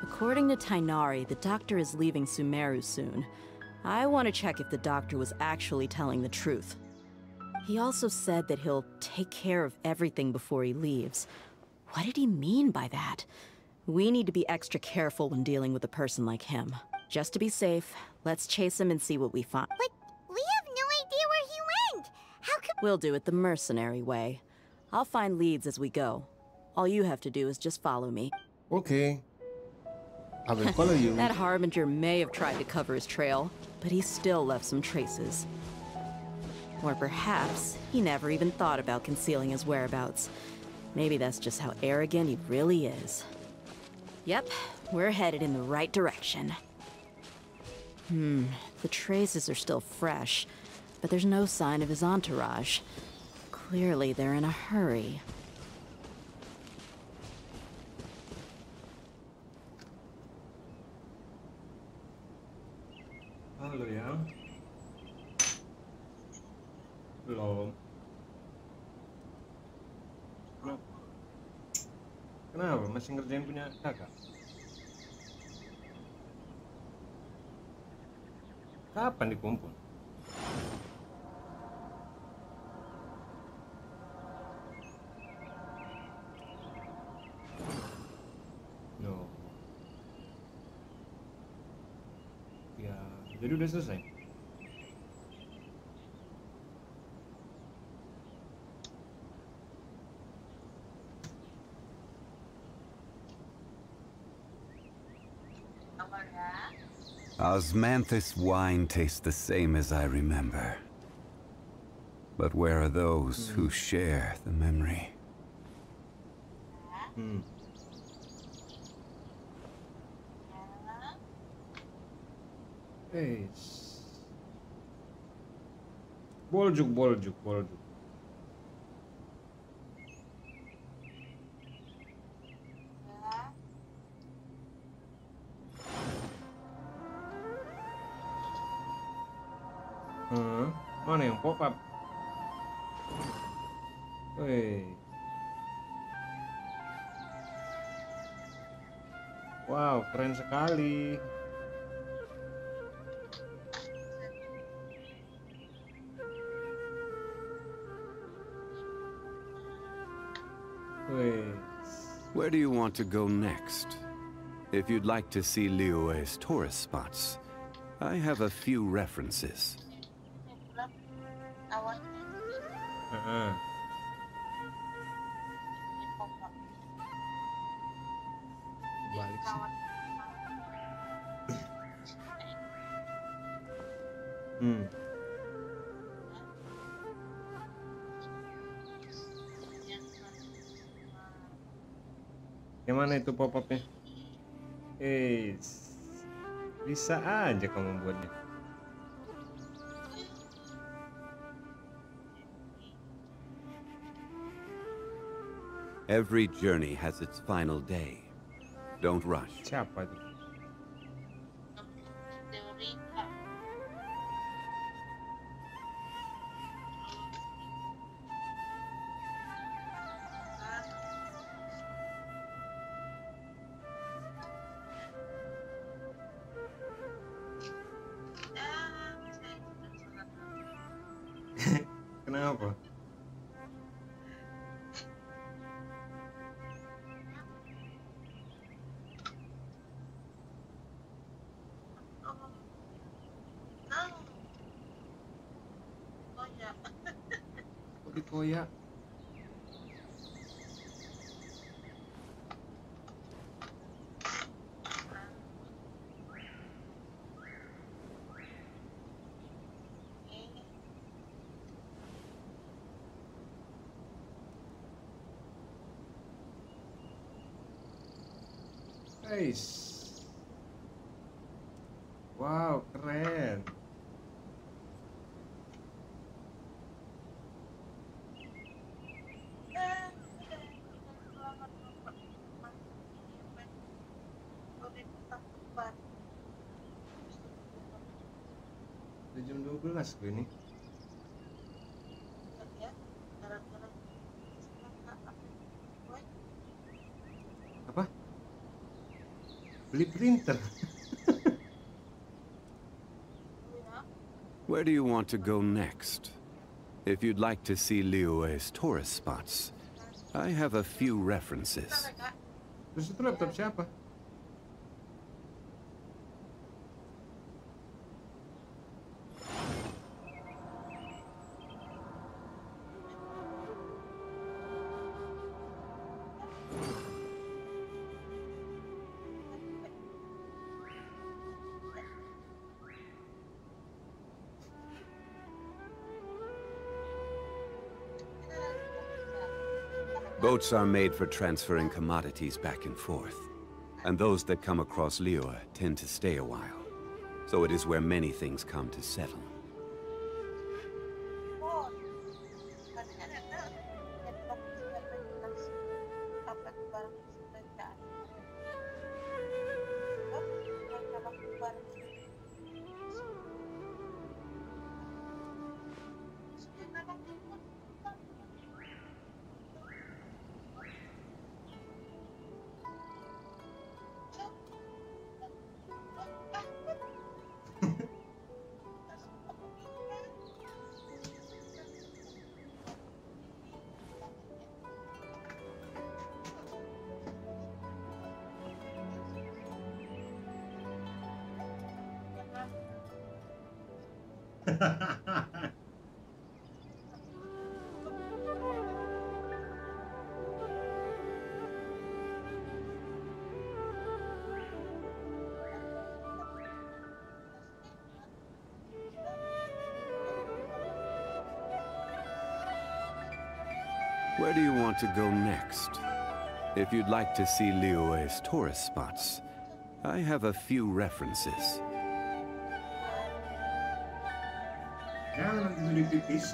According to Tighnari, the doctor is leaving Sumeru soon. I want to check if the doctor was actually telling the truth. He also said that he'll take care of everything before he leaves. What did he mean by that? We need to be extra careful when dealing with a person like him. Just to be safe, let's chase him and see what we find. But we have no idea where he went! How could— We'll do it the mercenary way. I'll find leads as we go. All you have to do is just follow me. Okay. I will follow you. That Harbinger may have tried to cover his trail, but he still left some traces. Or perhaps he never even thought about concealing his whereabouts. Maybe that's just how arrogant he really is. Yep, we're headed in the right direction. The traces are still fresh, but there's no sign of his entourage. Clearly they're in a hurry. Halo ya. Belum. Kenapa? Masih ngerjain punya kakak? Kapan dikumpul? No. Ya, jadi udah selesai. Osmanthus wine tastes the same as I remember. But where are those who share the memory? Hey. Boljuk. Mana yang pop up? Wih. Wow, keren sekali. Wih. Where do you want to go next? If you'd like to see Liyue's tourist spots, I have a few references. Balik sih. Gimana itu pop-upnya? Bisa aja kamu buatnya. Every journey has its final day. Don't rush. Siapa itu? Kenapa? Di koya. Guys. Wow, keren. Udah jam 12 gue ini. Apa? Beli printer. Where do you want to go next? If you'd like to see Liyue's tourist spots, I have a few references. Terus itu laptop siapa? Boats are made for transferring commodities back and forth, and those that come across Liyue tend to stay a while. So it is where many things come to settle. Where do you want to go next? If you'd like to see Liyue's tourist spots, I have a few references. Jangan nanti jadi PC.